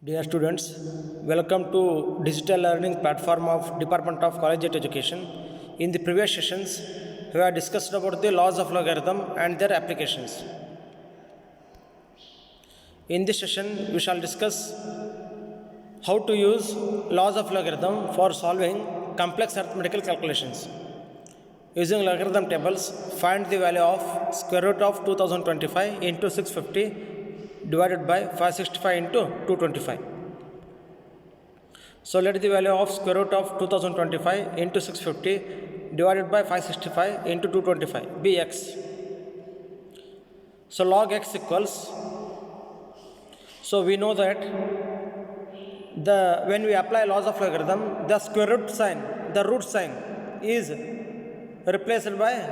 Dear students, welcome to digital learning platform of Department of Collegiate Education. In the previous sessions, we have discussed about the laws of logarithm and their applications. In this session, we shall discuss how to use laws of logarithm for solving complex arithmetical calculations. Using logarithm tables, find the value of square root of 2025 into 650 divided by 565 into 225. So let the value of square root of 2025 into 650 divided by 565 into 225 be x. So log x equals, so we know that when we apply laws of logarithm, the square root sign, the root sign is replaced by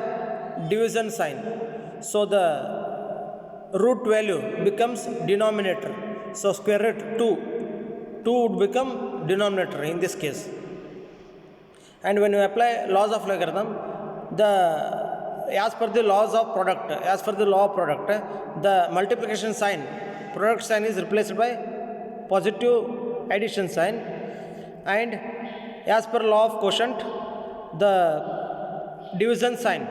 division sign. So the root value becomes denominator. So square root 2 would become denominator in this case. And when you apply laws of logarithm, as per the laws of product, as per the law of product, the multiplication sign, product sign is replaced by positive addition sign, and as per law of quotient, the division sign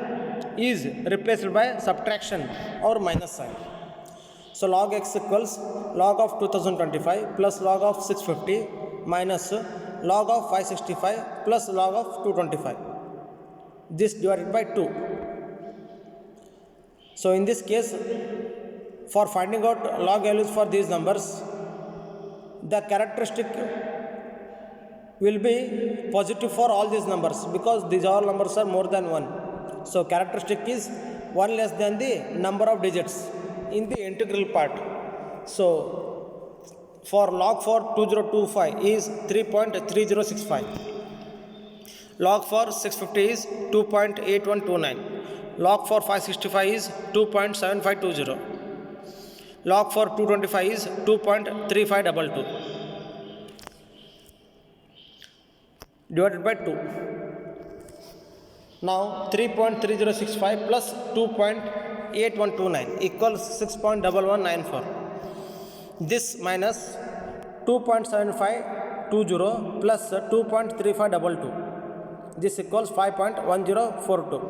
is replaced by subtraction or minus sign. So log x equals log of 2025 plus log of 650 minus log of 565 plus log of 225. This divided by 2. So in this case, for finding out log values for these numbers, the characteristic will be positive for all these numbers because these all numbers are more than 1. So characteristic is 1 less than the number of digits in the integral part. So for log for 2025 is 3.3065. Log for 650 is 2.8129. Log for 565 is 2.7520. Log for 225 is 2.3522 divided by 2. Now 3.3065 plus 2.8129 equals 6.1194. This minus 2.7520 plus 2.3522. This equals 5.1042.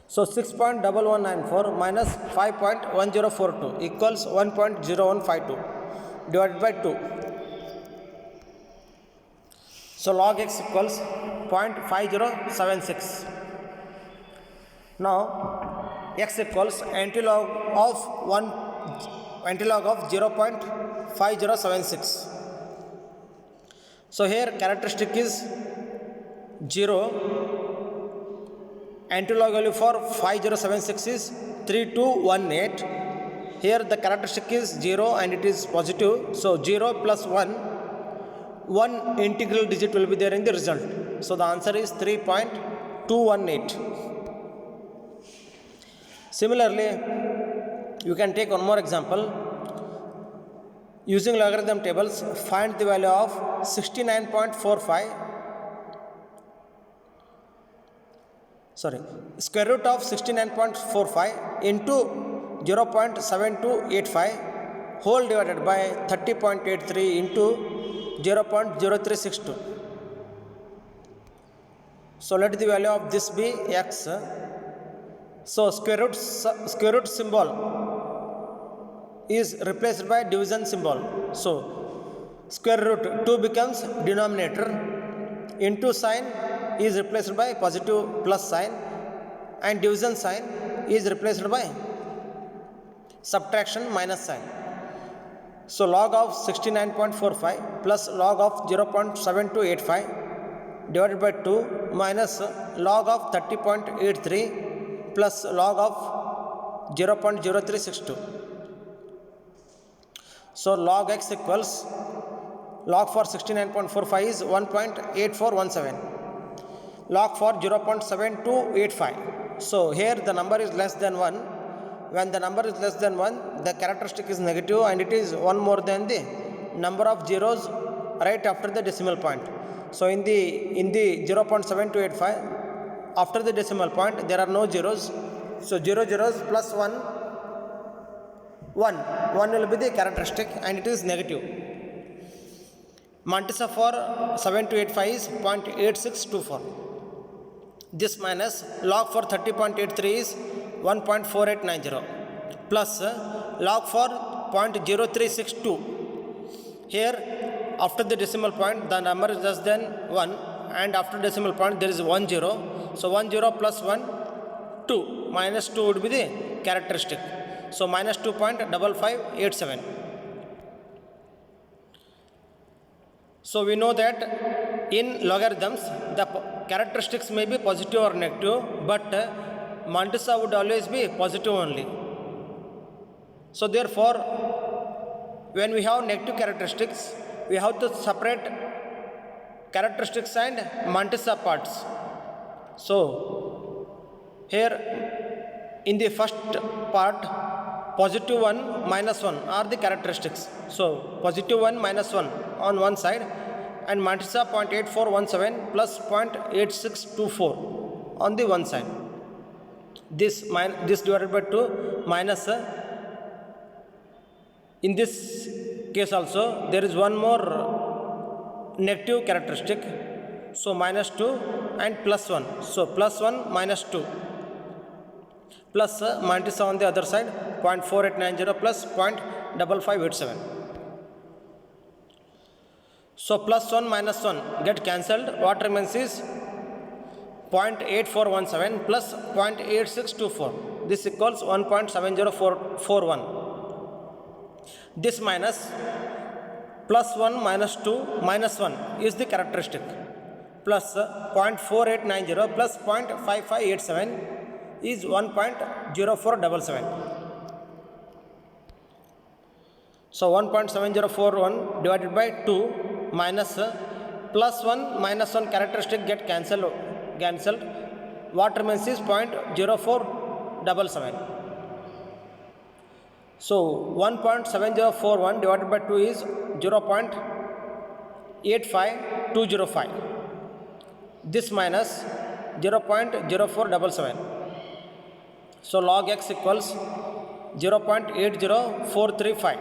So 6.1194 minus 5.1042 equals 1.0152 divided by 2. So log x equals 0.5076. Now x equals antilog of 0.5076. So here characteristic is 0. Antilog value for 5076 is 3218. Here the characteristic is 0 and it is positive. So 0 plus 1 integral digit will be there in the result. So the answer is 3.218. Similarly, you can take one more example. Using logarithm tables, find the value of 69.45. Square root of 69.45 into 0.7285 whole divided by 30.83 into 0.0362. So let the value of this be x. So square root symbol is replaced by division symbol. So square root 2 becomes denominator, into sign is replaced by positive plus sign, and division sign is replaced by subtraction minus sign. So log of 69.45 plus log of 0.7285 divided by 2 minus log of 30.83 plus log of 0.0362. So log x equals, log for 69.45 is 1.8417. Log for 0.7285. So here the number is less than 1. When the number is less than 1, the characteristic is negative and it is 1 more than the number of zeros right after the decimal point. So in the 0.7285, after the decimal point there are no zeros. So 0 zeros plus 1 1 will be the characteristic and it is negative. Mantissa for 7285 is 0.8624. This minus log for 30.83 is 1.4890 plus log for 0.0362. Here after the decimal point the number is less than 1 and after decimal point there is 1 0. So 1 0 plus 1 2 minus 2 would be the characteristic. So minus 2.5587. So we know that in logarithms the characteristics may be positive or negative, but Mantissa would always be positive only. So therefore when we have negative characteristics we have to separate characteristics and Mantissa parts. So here in the first part positive 1 minus 1 are the characteristics. So positive 1 minus 1 on one side and Mantissa 0.8417 plus 0.8624 on the one side. This divided by 2 minus in this case also there is one more negative characteristic. So minus 2 and plus 1. So plus 1 minus 2 plus Mantissa on the other side 0.4890 plus 0.5587. So plus 1 minus 1 get cancelled. What remains is 0.8417 plus 0.8624. This equals 1.70441. This minus plus 1 minus 2 minus 1 is the characteristic plus 0.4890 plus 0.5587 is 1.0477. So 1.7041 divided by 2 minus plus 1 minus 1 characteristic get cancelled. What remains is 0.0477. So 1.7041 divided by 2 is 0.85205. This minus 0.0477. So log x equals 0.80435.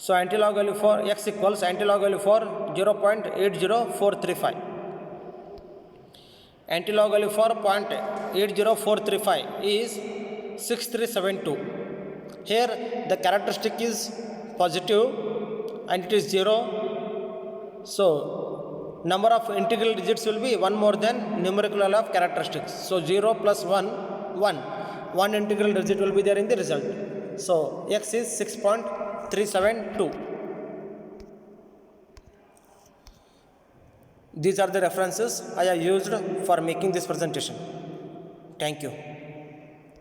So antilog value for x equals antilog value for 0.80435. Antilog value for 0.80435 is 6372. Here the characteristic is positive and it is 0. So number of integral digits will be one more than numerical value of characteristics. So 0 plus 1, 1. One integral digit will be there in the result. So x is 6.372. These are the references I have used for making this presentation. Thank you.